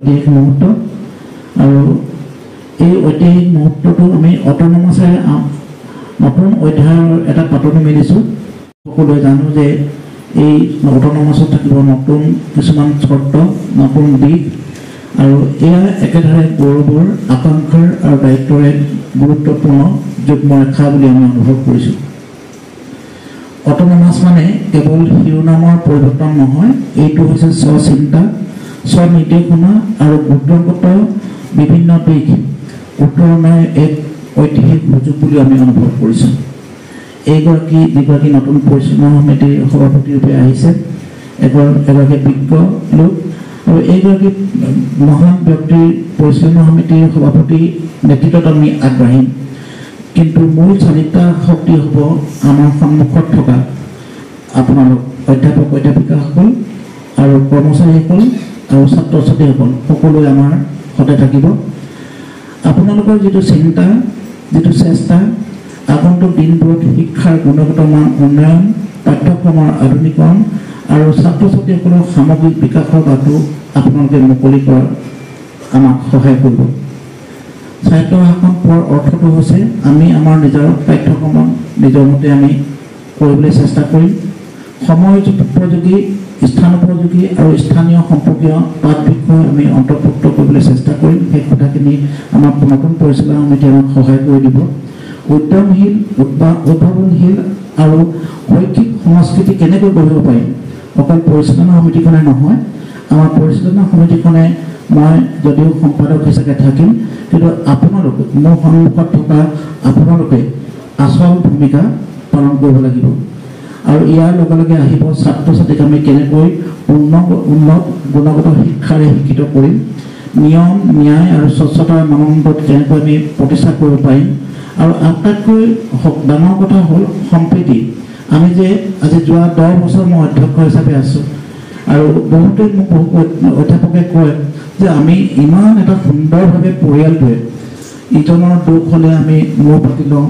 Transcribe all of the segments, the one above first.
ঐতিহাসিক মুহূৰ্ত আৰু এই ঐতিহাসিক মুহূৰ্তটো আমি অট'নমাছে নতুন অধ্যায়ৰ এটা পাতনি মেলিছোঁ। সকলোৱে জানো যে এই অট'নমাছত থাকিব নতুন কিছুমান চৰ্ত, নতুন দিশ, আৰু এয়া একেধাৰে গৌৰৱৰ, আকাংক্ষাৰ আৰু দায়িত্বৰে গুৰুত্বপূৰ্ণ যুগ্মৰেখা বুলি আমি অনুভৱ কৰিছোঁ। অট'নমাছ মানে কেৱল শিৰোনামৰ পৰিৱৰ্তন নহয়, এইটো হৈছে স্বচিন্তা, স্বনিৰ্দেশনা আৰু গোটগত বিভিন্ন দিশ উত্তৰণৰ এক ঐতিহাসিক সুযোগ বুলি আমি অনুভৱ কৰিছোঁ। যিগৰাকী নতুন পৰিচালনা সমিতিৰ সভাপতিৰূপে আহিছে, এগৰাকী বিজ্ঞ লোক, আৰু এইগৰাকী মহান ব্যক্তিৰ পৰিচালনা সমিতিৰ সভাপতি নেতৃত্বত আমি আগবাঢ়িম। কিন্তু মূল চালিকা শক্তি হ'ব আমাৰ সন্মুখত থকা আপোনালোক অধ্যাপক অধ্যাপিকাসকল আৰু কৰ্মচাৰীসকল আৰু ছাত্ৰ ছাত্ৰীসকল সকলোৱে আমাৰ সতে থাকিব। আপোনালোকৰ যিটো চিন্তা, যিটো চেষ্টা, আগন্তুক দিনবোৰত শিক্ষাৰ গুণগত মান উন্নয়ন, পাঠ্যক্ৰমৰ আধুনিকৰণ আৰু ছাত্ৰ ছাত্ৰীসকলৰ সামগ্ৰিক বিকাশৰ বাটটো আপোনালোকে মুকলি কৰাত আমাক সহায় কৰিব। স্বায়ত্ত শাসন পোৱাৰ অৰ্থটো হৈছে আমি আমাৰ নিজৰ পাঠ্যক্ৰম নিজৰ মতে আমি কৰিবলৈ চেষ্টা কৰিম। সময় উপযোগী, স্থান উপযোগী আৰু স্থানীয় সম্পৰ্কীয় পাঠ বিষয় আমি অন্তৰ্ভুক্ত কৰিবলৈ চেষ্টা কৰিম। সেই কথাখিনি আমাৰ নতুন পৰিচালনা সমিতিয়ে আমাক সহায় কৰি দিব। উদ্যমশীল, উদ্ভাৱনশীল আৰু শৈক্ষিক সংস্কৃতি কেনেকৈ গঢ়িব পাৰিম, অকল পৰিচালনা সমিতিখনে নহয়, আমাৰ পৰিচালনা সমিতিখনে মই যদিও সম্পাদক হিচাপে থাকিম, কিন্তু আপোনালোকে মোৰ সন্মুখত থকা আপোনালোকে আচল ভূমিকা পালন কৰিব লাগিব। আৰু ইয়াৰ লগে লগে আহিব ছাত্ৰ ছাত্ৰীক আমি কেনেকৈ উন্নত গুণগত শিক্ষাৰে শিক্ষিত কৰিম, নিয়ম, ন্যায় আৰু স্বচ্ছতাৰ মানদণ্ডত কেনেকৈ আমি প্ৰতিষ্ঠা কৰিব পাৰিম। আৰু আটাইতকৈ ডাঙৰ কথা হ'ল সম্প্ৰীতি। আমি যে আজি যোৱা 10 বছৰ মই অধ্যক্ষ হিচাপে আছোঁ, আৰু বহুতে মোক অধ্যাপকে কয় যে আমি ইমান এটা সুন্দৰভাৱে পৰিয়ালটোৱে ইজনৰ দুখ হ'লে আমি মূৰ পাতি লওঁ,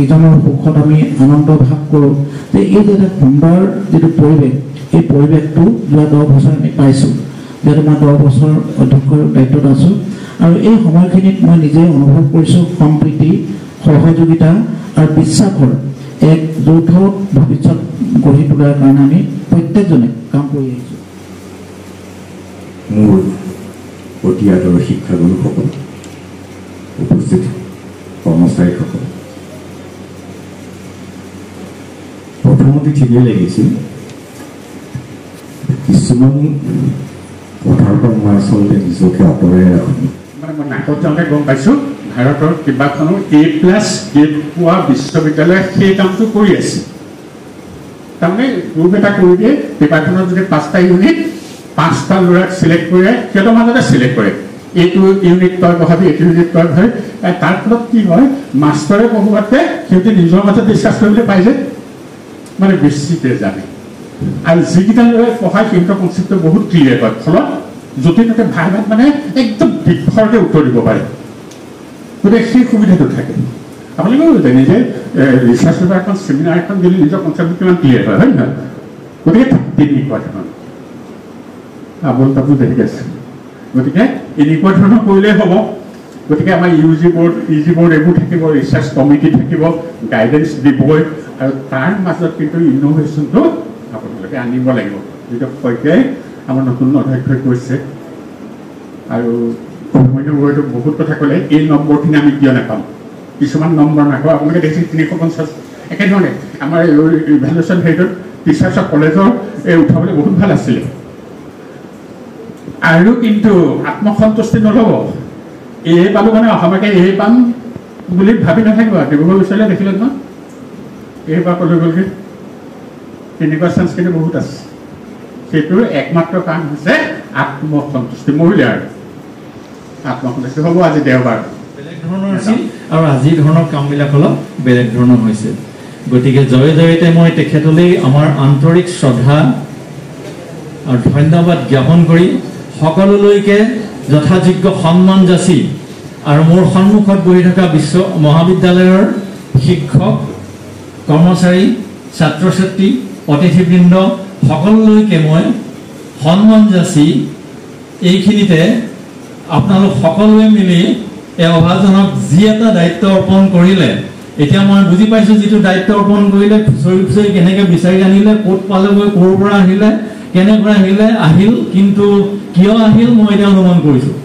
ইজনৰ সুখত আমি আনন্দ ভাগ কৰোঁ, যে এই যে এটা সুন্দৰ যিটো পৰিৱেশ, এই পৰিৱেশটো যোৱা 10 বছৰ আমি পাইছোঁ, যিহেতু মই 10 বছৰ অধ্যক্ষৰ দায়িত্বত আছোঁ। আৰু এই সময়খিনিত মই নিজে অনুভৱ কৰিছোঁ সম্প্ৰীতি, সহযোগিতা আৰু বিশ্বাসৰ এক যৌথ ভৱিষ্যত গঢ়ি তোলাৰ কাৰণে আমি প্ৰত্যেকজনে কাম কৰি আহিছোঁ। মোৰ অতি আদৰৰ শিক্ষাগুৰুসকল, উপস্থিত কৰ্মচাৰীসকল, প্ৰথমতে ঠিকেই লাগিছিল, কিছুমান কথাৰ পৰা মই আচলতে নিজকে আঁতৰাই ৰাখোঁ। মানে মই নাকত যাওঁতে গম পাইছোঁ ভাৰতৰ কেইবাখনো A+ গ্ৰেড পোৱা বিশ্ববিদ্যালয়ে সেই কামটো কৰি আছে। তাৰমানে গ্ৰুপ এটা কৰি দিয়ে, পেপাৰখনত যদি 5টা ইউনিট, 5টা ল'ৰাক চিলেক্ট কৰে, সিহঁতৰ মাজতে চিলেক্ট কৰে, এইটো ইউনিট তই পঢ়াবি, এইটো ইউনিট তই পঢ়াবি। তাৰ ফলত কি হয়, মাষ্টৰে পঢ়োৱাতে সিহঁতে নিজৰ মাজত ডিছকাছ কৰিবলৈ পাই যে, মানে বেছিকে জানে। আৰু যিকেইটা ল'ৰাই পঢ়ায় সিহঁতৰ কনচেপ্টটো বহুত ক্লিয়াৰ হয়, ফলত য'তে ত'তে ভাগ মানে একদম দীঘলকৈ উত্তৰ দিব পাৰে। গতিকে সেই সুবিধাটো থাকে। আপোনালোকেও জানে যে ৰিচাৰ্চ পেপাৰ এখন, ছেমিনাৰ এখন দিলে নিজৰ কনচেপ্টটো কিমান ক্লিয়াৰ হয়, হয় নহয়? গতিকে তেনেকুৱা ধৰণৰ আবল তাবল দেখি আছে। গতিকে এনেকুৱা ধৰণৰ কৰিলেই হ'ব। গতিকে আমাৰ UG বৰ্ড, PG বৰ্ড এইবোৰ থাকিব, ৰিচাৰ্চ কমিটি থাকিব, গাইডেন্স দিবই, আৰু তাৰ মাজত কিন্তু ইন'ভেশ্যনটো আপোনালোকে আনিব লাগিব, যিটো শইকীয়াই আমাৰ নতুন অধ্যক্ষই কৈছে। আৰু অন্য বহুত কথা ক'লে, এই নম্বৰখিনি আমি কিয় নাপাম, কিছুমান নম্বৰ নাপাওঁ। আপোনালোকে দেখিছে 350 একেধৰণে আমাৰ ইভেলুৱেশ্যন হেৰিটোত টিচাৰ্ছৰ কলেজৰ উঠাবলৈ বহুত ভাল আছিলে। আৰু কিন্তু আত্মসন্তুষ্টি নল'ব, এই পালোঁ মানে অহাবাৰকে এই পাম বুলি ভাবি নাথাকিব। ডিব্ৰুগড় বিশ্ববিদ্যালয় দেখিলে ন, এইবাৰ ক'লৈ গ'লগৈ, তেনেকুৱা চান্স কিন্তু বহুত আছে। সেইটোৰ একমাত্ৰ কাৰণ হৈছে আত্মসন্তুষ্টি, মহিলা আৰু আত্মসন্তুষ্টি। হ'ব আজি দেওবাৰ বেলেগ ধৰণৰ আছিল, আৰু আজিৰ ধৰণৰ কামবিলাক অলপ বেলেগ ধৰণৰ হৈছে। গতিকে জয়তে মই তেখেতলৈ আমাৰ আন্তৰিক শ্ৰদ্ধা আৰু ধন্যবাদ জ্ঞাপন কৰি সকলোলৈকে যথাযোগ্য সন্মান যাচি, আৰু মোৰ সন্মুখত বহি থকা মহাবিদ্যালয়ৰ শিক্ষক, কৰ্মচাৰী, ছাত্ৰ ছাত্ৰী, অতিথিবৃন্দ সকলোলৈকে মই সন্মান যাচি এইখিনিতে আপোনালোক সকলোৱে মিলি এই অভাজনক যি এটা দায়িত্ব অৰ্পণ কৰিলে, এতিয়া মই বুজি পাইছোঁ যিটো দায়িত্ব অৰ্পণ কৰিলে, খুচৰি খুচৰি কেনেকৈ বিচাৰি আনিলে, ক'ত পালেগৈ, ক'ৰ পৰা আহিলে, কেনেকৈ আহিল, কিন্তু কিয় আহিল মই এতিয়া অনুমান কৰিছোঁ।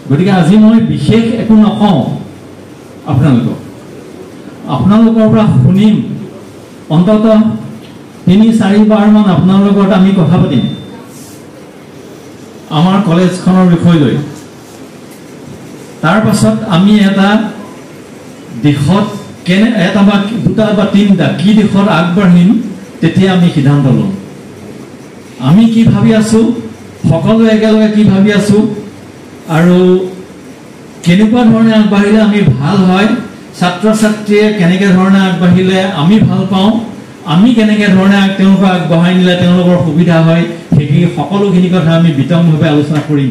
গতিকে আজি মই বিশেষ একো নকওঁ আপোনালোকৰ পৰা শুনিম, অন্ততঃ ৩-৪ বাৰমান আপোনাৰ লগত আমি কথা পাতিম আমাৰ কলেজখনৰ বিষয় লৈ। তাৰ পাছত আমি এটা দিশত এটা বা দুটা বা তিনিটা কি দিশত আগবাঢ়িম তেতিয়া আমি সিদ্ধান্ত ল'ম। আমি কি ভাবি আছোঁ, সকলোৱে একেলগে কি ভাবি আছোঁ, আৰু কেনেকুৱা ধৰণে আগবাঢ়িলে আমি ভাল হয়, ছাত্ৰ ছাত্ৰীয়ে কেনেকৈ ধৰণে আগবাঢ়িলে আমি ভাল পাওঁ, আমি কেনেকৈ ধৰণে তেওঁলোকক আগবঢ়াই নিলে তেওঁলোকৰ সুবিধা হয়, সেইখিনি সকলোখিনি কথা আমি বিতংভাৱে আলোচনা কৰিম।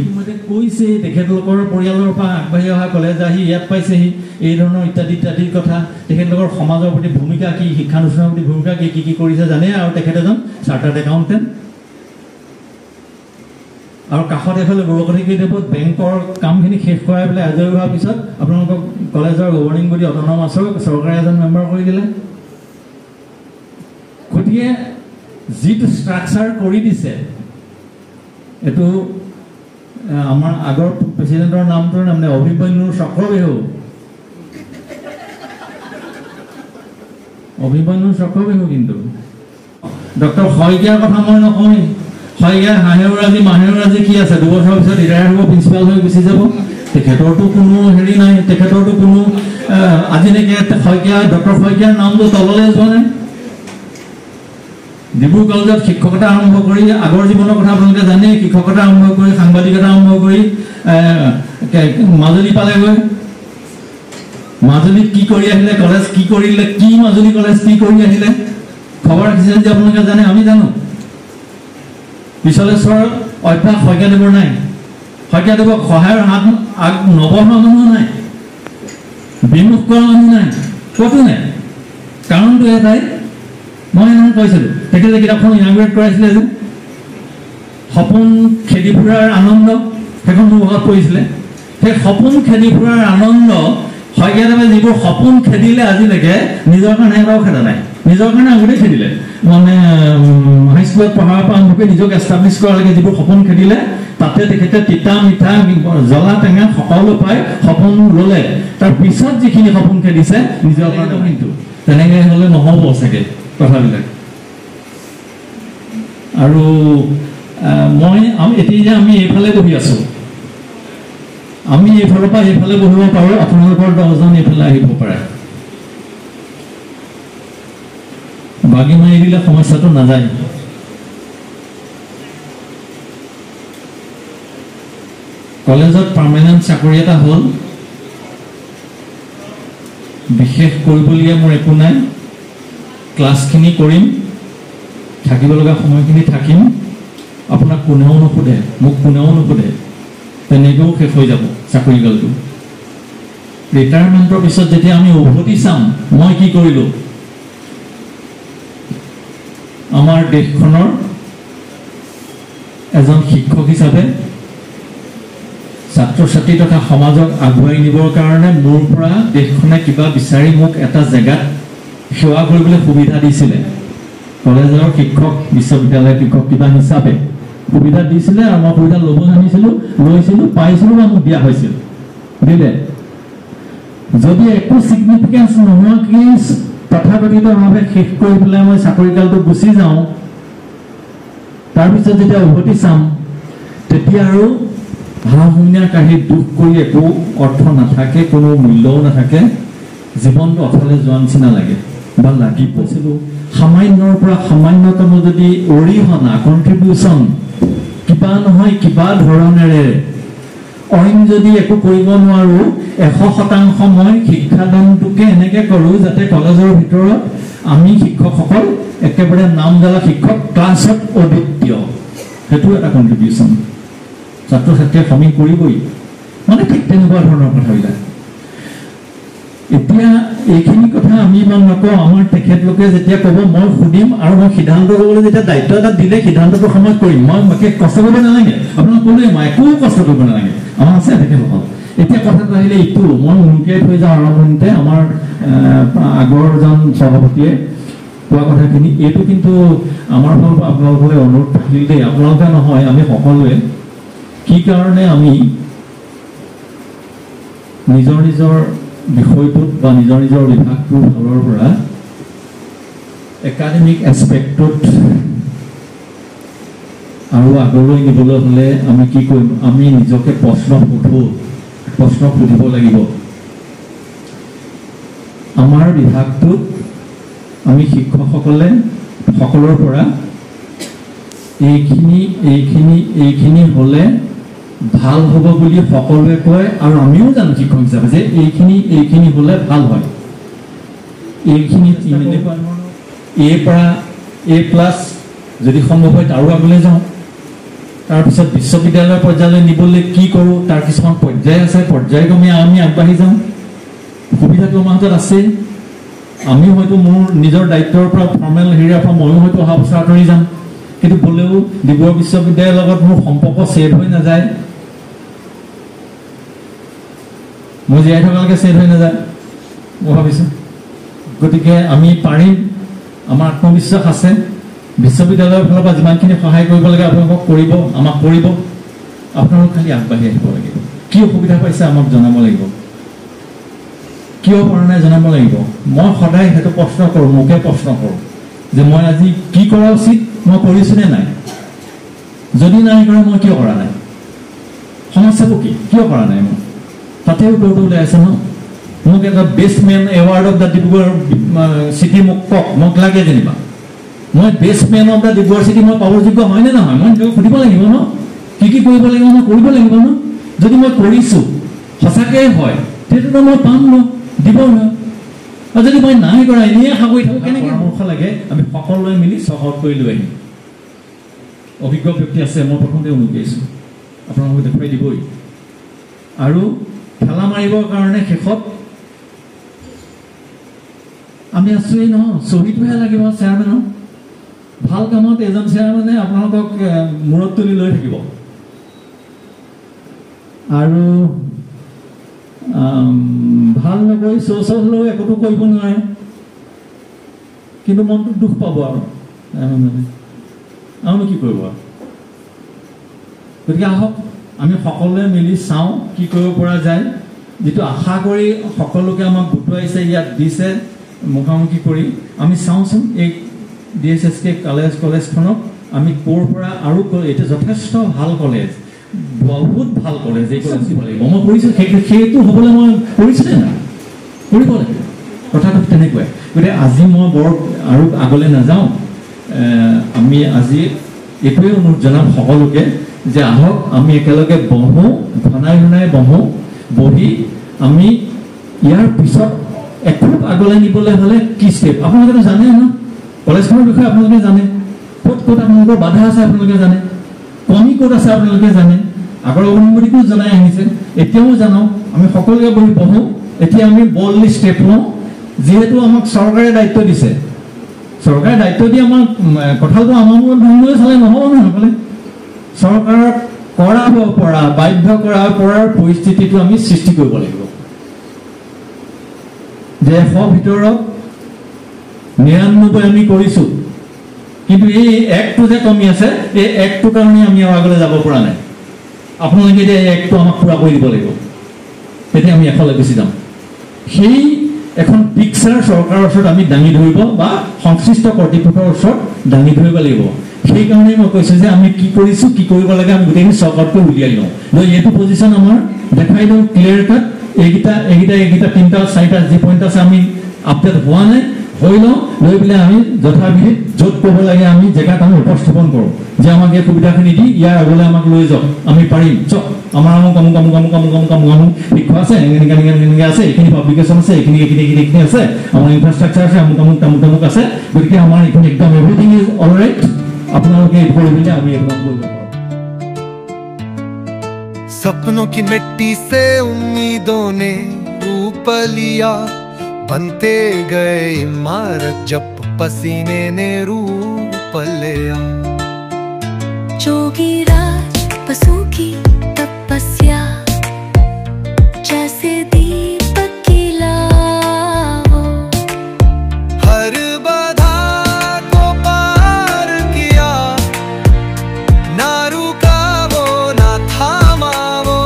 কৈছে তেখেতলোকৰ পৰিয়ালৰ পৰা আগবাঢ়ি অহা কলেজ আহি ইয়াত পাইছেহি, এই ধৰণৰ ইত্যাদি ইত্যাদি কথা, তেখেতলোকৰ সমাজৰ প্ৰতি ভূমিকা কি, শিক্ষানুষ্ঠানৰ প্ৰতি ভূমিকা কি কি কৰিছে জানে, আৰু তেখেত এজন চাৰ্টাৰ্ড একাউণ্টেণ্ট। আৰু কাষত এফালে বৰকটী কিতাপত বেংকৰ কামখিনি শেষ কৰাই পেলাই আজৰি হোৱাৰ পিছত আপোনালোকক কলেজৰ গভৰ্ণিং বডি অট'নমাছৰ চৰকাৰে এজন মেম্বাৰ কৰি দিলে। গতিকে যিটো ষ্ট্ৰাকচাৰ কৰি দিছে, এইটো আমাৰ আগৰ প্ৰেচিডেণ্টৰ নামটো মানে অভিমন্যু চক্ৰবেহু, কিন্তু ডক্টৰ শইকীয়াৰ কথা মই নকওঁৱেই। শইকীয়া হাঁহেউৰাজি মাহেউৰাজি কি আছে, 2 বছৰৰ পিছত ৰিটায়াৰ হ'ব, প্ৰিন্সিপাল হৈ গুচি যাব, তেখেতৰতো কোনো হেৰি নাই, তেখেতৰতো কোনো আজিলৈকে ডক্টৰ শইকীয়াৰ নামটো তললৈ যোৱা নাই। ডিব্ৰুগড় কলেজত শিক্ষকতা আৰম্ভ কৰি আগৰ জীৱনৰ কথা আপোনালোকে জানেই, শিক্ষকতা আৰম্ভ কৰি সাংবাদিকতা আৰম্ভ কৰি মাজুলী পালেগৈ। মাজুলীত কি কৰি আহিলে, কলেজ কি কৰিলে, কি মাজুলী কলেজ কি কৰি আহিলে খবৰ ৰাখিছে যে আপোনালোকে জানে, আমি জানো। পিছলেশ্বৰ অভ্যাস শইকীয়াদেৱৰ নাই, শইকীয়াদেৱক সহায়ৰ হাত নবঢ়োৱা মানুহ নাই, বিমুখ কৰা মানুহ নাই, ক'তো নাই। কাৰণটো এটাই, মই এনেকৈ কৈছিলোঁ, তেখেতে কিতাপখন ইনাগুৰেট কৰাইছিলে যে সপোন খেদি ফুৰাৰ আনন্দ, সেইখন মোৰ ঘৰত পৰিছিলে। সেই সপোন খেদি ফুৰাৰ আনন্দ শইকীয়াদেৱে যিবোৰ সপোন খেদিলে আজিলৈকে নিজৰ কাৰণে এটাও খেদা নাই, নিজৰ কাৰণে আগতেই খেদিলে। মানে হাইস্কুলত পঢ়াৰ পৰা আৰম্ভ কৰি নিজক এষ্টাব্লিছ কৰালৈকে যিবোৰ সপোন খেদিলে, তাতে তেখেতে তিতা মিঠা জ্বলা টেঙা সকলো পাই সপোন ল'লে। তাৰ পিছত যিখিনি সপোন খেদিছে নিজৰ কাৰণে, কিন্তু তেনেকৈ হ'লে নহ'ব চাগে কথাবিলাক। আৰু এতিয়া আমি এইফালে বহি আছোঁ, আমি এইফালৰ পৰা এইফালে বহিব পাৰোঁ, আপোনালোকৰ 10জন এইফালে আহিব পাৰে। বাগি মাৰি দিলে সমস্যাটো নাযায়। কলেজত পাৰ্মানেণ্ট চাকৰি এটা হ'ল, বিশেষ কৰিবলগীয়া মোৰ একো নাই, ক্লাছখিনি কৰিম, থাকিব লগা সময়খিনি থাকিম, আপোনাক কোনেও নুসুধে, মোক কোনেও নুসুধে, তেনেকৈও শেষ হৈ যাব চাকৰিকালটো। ৰিটায়াৰমেণ্টৰ পিছত যেতিয়া আমি উভতি চাম মই কি কৰিলোঁ, আমাৰ দেশখনৰ এজন শিক্ষক হিচাপে ছাত্ৰ ছাত্ৰী তথা সমাজক আগুৱাই নিবৰ কাৰণে মোৰ পৰা দেশখনে কিবা বিচাৰি মোক এটা জেগাত সেৱা কৰিবলৈ সুবিধা দিছিলে। কলেজৰ শিক্ষক, বিশ্ববিদ্যালয়ৰ শিক্ষক কিবা হিচাপে সুবিধা দিছিলে, আৰু মই সুবিধা ল'ব জানিছিলোঁ, লৈছিলোঁ, পাইছিলোঁ বা মোক দিয়া হৈছিল, দিলে। যদি একো ছিগনিফিকেঞ্চ নোহোৱাকৈ তথাকথিতভাৱে শেষ কৰি পেলাই মই চাকৰিকালটো গুচি যাওঁ, তাৰপিছত যেতিয়া উভতি চাম তেতিয়া আৰু হাঁহুঙীয়া কাঢ়ি দুখ কৰি একো অৰ্থ নাথাকে, কোনো মূল্যও নাথাকে, জীৱনটো অথলে যোৱা নিচিনা লাগে বা লাগি পাইছিলোঁ। সামান্যৰ পৰা সামান্যতম যদি অৰিহণা কণ্ট্ৰিবিউশ্যন কিবা নহয় কিবা ধৰণেৰে অইন যদি একো কৰিব নোৱাৰোঁ, 100% মই শিক্ষাদানটোকে এনেকৈ কৰোঁ যাতে কলেজৰ ভিতৰত আমি শিক্ষকসকল একেবাৰে নাম জ্বলা শিক্ষক, ক্লাছত অদ্বিতীয়, সেইটো এটা কণ্ট্ৰিবিউশ্যন ছাত্ৰ ছাত্ৰীয়ে সমীহ কৰিবই, মানে ঠিক তেনেকুৱা ধৰণৰ কথাবিলাক। এতিয়া এইখিনি কথা আমি ইমান নকওঁ আমাৰ তেখেতলোকে যেতিয়া ক'ব মই সুধিম আৰু মই সিদ্ধান্ত ল'বলৈ যেতিয়া দায়িত্ব এটা দিলে সিদ্ধান্তটো সময়ত কৰিম মই কষ্ট কৰিব নালাগে আপোনাক ক'লোৱে মই একো কষ্ট কৰিব নালাগে আমাৰ আছে তেখেতসকল এতিয়া কথাটো আহিলে ইটো মই উনুকিয়াই থৈ যাওঁ আৰম্ভণিতে আমাৰ আগৰজন সভাপতিয়ে কোৱা কথাখিনি এইটো কিন্তু আমাৰ ফালৰ পৰা আপোনালোকলৈ অনুৰোধ থাকিল দেই আপোনালোকে নহয় আমি সকলোৱে কি কাৰণে আমি নিজৰ নিজৰ বিষয়টোত বা নিজৰ নিজৰ বিভাগটোৰ ফালৰ পৰা একাডেমিক এছপেক্টত আৰু আগলৈ নিবলৈ হ'লে আমি কি কৰিম আমি নিজকে প্ৰশ্ন সুধিব লাগিব আমাৰ বিভাগটোত আমি শিক্ষকসকলে সকলৰ পৰা এইখিনি হ'লে ভাল হ'ব বুলি সকলোৱে কয় আৰু আমিও জানো শিক্ষক হিচাপে যে এইখিনি হ'লে ভাল হয় এইখিনি A+ যদি সম্ভৱ হয় তাৰো আগলৈ যাওঁ তাৰপিছত বিশ্ববিদ্যালয়ৰ পৰ্যায়লৈ নিবলৈ কি কৰোঁ তাৰ কিছুমান পৰ্যায় আছে পৰ্যায়ক্ৰমে আমি আগবাঢ়ি যাওঁ সুবিধাটো আমাৰ হাতত আছে আমি হয়তো মোৰ নিজৰ দায়িত্বৰ পৰা ফৰ্মেল হেৰিয়াৰ পৰা ময়ো হয়তো অহা বছৰ আঁতৰি যাম কিন্তু বোলেও ডিব্ৰুগড় বিশ্ববিদ্যালয়ৰ লগত মোৰ সম্পৰ্ক ছেদ হৈ নাযায় মই জীয়াই থকালৈকে ছেদ হৈ নাযায় মই ভাবিছোঁ গতিকে আমি পাৰিম আমাৰ আত্মবিশ্বাস আছে বিশ্ববিদ্যালয়ৰ ফালৰ পৰা যিমানখিনি সহায় কৰিব লাগে আপোনালোকক কৰিব আমাক কৰিব আপোনালোক খালি আগবাঢ়ি আহিব লাগিব কি অসুবিধা পাইছে আমাক জনাব লাগিব কিয় পৰা নাই জনাব লাগিব মই সদায় সেইটো প্ৰশ্ন কৰোঁ মোকে প্ৰশ্ন কৰোঁ যে মই আজি কি কৰা উচিত মই কৰিছোনে নাই যদি নাই কৰা মই কিয় কৰা নাই সমস্যাটো কি কিয় কৰা নাই মই তাতে উত্তৰটো ওলাই আছে ন মোক এটা best man award of the Dibrugarh city মোক লাগে যেনিবা মই best man of the Dibrugarh city মই পাবৰ যোগ্য হয়নে নহয় মই নিজকে সুধিব লাগিব ন কি কৰিব লাগিব মই কৰিব লাগিব ন যদি মই কৰিছোঁ সঁচাকৈ হয় তেতিয়াতো মই পাম ন দিব ন আৰু যদি মই নাই কৰা এনেই আশা কৰি থাকোঁ কেনেকৈ পৰামৰ্শ লাগে আমি সকলোৱে মিলি চহৰ কৰি লৈ আহিম অভিজ্ঞ ব্যক্তি আছে মই প্ৰথমতে উনুকিয়াইছোঁ আপোনালোকে দেখুৱাই দিবই আৰু ঠেলা মাৰিবৰ কাৰণে শেষত আমি আছোঁৱেই নহয় চহীটোহে লাগিব চেয়াৰমেনৰ ভাল কামত এজন চেয়াৰমেনে আপোনালোকক মূৰত তুলি লৈ থাকিব আৰু ভাল নকৰি চৌচ হ'লেও একোটো কৰিব নোৱাৰে কিন্তু মনটো দুখ পাব আৰু আৰুনো কি কৰিব আৰু গতিকে আহক আমি সকলোৱে মিলি চাওঁ কি কৰিব পৰা যায় যিটো আশা কৰি সকলোকে আমাক গোটোৱাইছে ইয়াত দিছে মুখামুখি কৰি আমি চাওঁচোন এই DSSK কলেজখনক আমি ক'ৰ পৰা আৰু এইটো যথেষ্ট ভাল কলেজ বহুত ভাল কলেজ এই কলেজ দিব লাগিব মই কৰিছোঁ সেইটো হ'বলৈ মই কৰিছোঁনে নাই কৰিব লাগিব কথাটো তেনেকুৱাই গতিকে আজি মই বৰ আৰু আগলৈ নাযাওঁ আমি আজি এইটোৱে অনুৰোধ জনাম সকলোকে যে আহক আমি একেলগে বহোঁ ঘনাই বহোঁ বহি আমি ইয়াৰ পিছত এখোপ আগলৈ নিবলৈ হ'লে কি ষ্টেপ আপোনালোকেতো জানে ন কলেজখনৰ বিষয়ে আপোনালোকে জানে ক'ত আপোনালোকৰ বাধা আছে আপোনালোকে জানে কমি ক'ত আছে আপোনালোকে জানে আগৰ অনুমতিটো জনাই আহিছে এতিয়াও জানো আমি সকলোকে বহোঁ এতিয়া আমি বল্ডলি ষ্টেপ লওঁ যিহেতু আমাক চৰকাৰে দায়িত্ব দিছে চৰকাৰে দায়িত্ব দি আমাক কথাটো আমাৰ মূৰত ধৰিলৈ চালে নহ'ব নহয় সকলে চৰকাৰক কৰাব পৰা বাধ্য কৰাৰ পৰিস্থিতিটো আমি সৃষ্টি কৰিব লাগিব 100 ভিতৰত 99 আমি কৰিছোঁ কিন্তু এই একটো যে কমি আছে এই একটোৰ কাৰণে আমি আগলৈ যাব পৰা নাই আপোনালোকে এতিয়া এই একটো আমাক পূৰা কৰি দিব লাগিব তেতিয়া আমি এফালে গুচি যাম সেই এখন পিকচাৰ চৰকাৰৰ ওচৰত আমি দাঙি ধৰিব বা সংশ্লিষ্ট কৰ্তৃপক্ষৰ ওচৰত দাঙি ধৰিব লাগিব সেইকাৰণে মই কৈছোঁ যে আমি কি কৰিছোঁ কি কৰিব লাগে আমি গোটেইখিনি চৰকাৰকৈ উলিয়াই লওঁ লৈ এইটো পজিশ্যন আমাৰ দেখাই দিওঁ ক্লিয়াৰ কাট এইকেইটা 3টা 4টা যি পইণ্ট আছে আমি আপডেট হোৱা নাই হৈ লওঁ লৈ পেলাই আমি যথাবিধি য'ত ক'ব লাগে আমি জেগাত আমি উপস্থাপন কৰোঁ যে আমাক এই সুবিধাখিনি দি ইয়াৰ আগলৈ আমাক লৈ যাওক আমি পাৰিম চক আমাৰ আমুক শিক্ষা আছে এনেকৈ আছে এইখিনি পাব্লিকেশ্যন আছে এইখিনি আছে আমাৰ ইনফ্ৰাষ্ট্ৰাকচাৰ আছে আমুক আছে গতিকে আমাৰ এইখিনি একদম এভৰিথিং ইজ অল ৰাইট আপোনালোকে এইটো কৰি পেলাই আমি এইবিলাক কৰিব পাৰোঁ सपनों की मिट्टी से उम्मीदों ने रूप लिया बनते गए इमारत जब पसीने ने रूप लिया। जोगी राज पशु की तपस्या जैसे दीपक की लाओ, हर बाधा को पार किया, ना रुका वो ना थामा वो।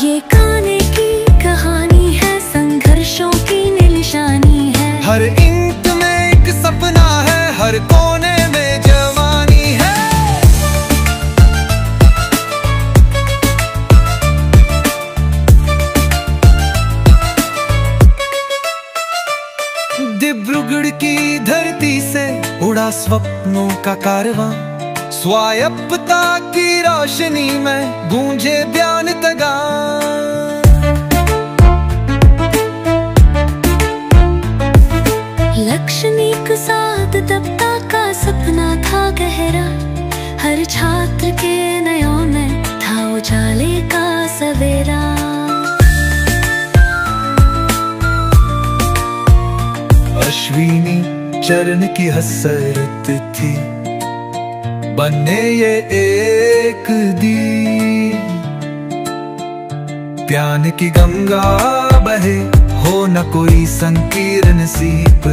ये गाने की कहानी है, संघर्षों की निशानी है। हर इंक में एक सपना है, हर कोने में जवानी है। डिब्रूगढ़ की धरती से उड़ा स्वप्नों का कारवां, स्वायत्तता की रोशनी में गूंजे बयान तगा। लक्षणिक साथ दबता का सपना था गहरा, हर छात्र के नयों में था उजाले का सवेरा। अश्विनी चरण की हसरत थी, बनने ये एक दी। प्यान की गंगा बहे, हो न कोई संकीर्ण सीप।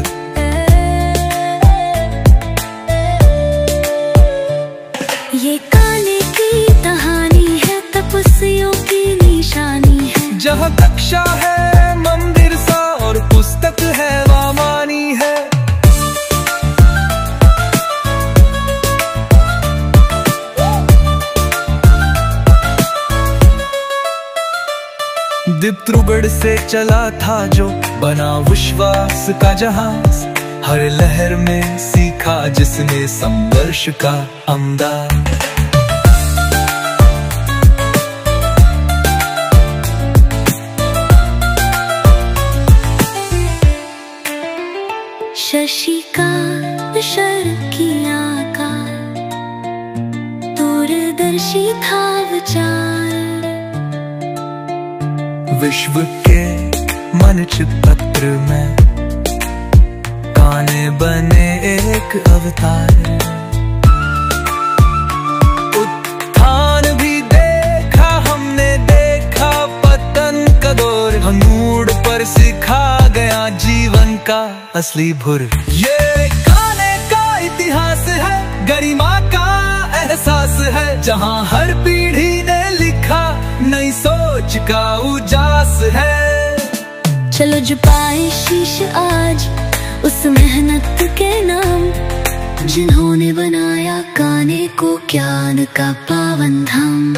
ये गाने की कहानी है, तपस्वियों की निशानी है। जहाँ कक्षा है मंदिर सा और पुस्तक है वामानी है। डिब्रूगढ़ से चला था जो बना विश्वास का जहाज, हर लहर में सीखा जिसने संघर्ष का अंदाज। शशिकांत शर्किया का दूरदर्शी था विचार, विश्व के मानचित्र में गाने बने एक अवतार। उत्थान भी देखा हमने, देखा पतन का दौर, भंगूड़ पर सिखा गया जीवन का असली भुर। ये गाने का इतिहास है, गरिमा का एहसास है, जहाँ हर पीढ़ी ने लिखा नई सोच का उजास है। चलो झुकाए शीश आज उस मेहनत के नाम, जिन्होंने बनाया गाने को ज्ञान का पावन धाम।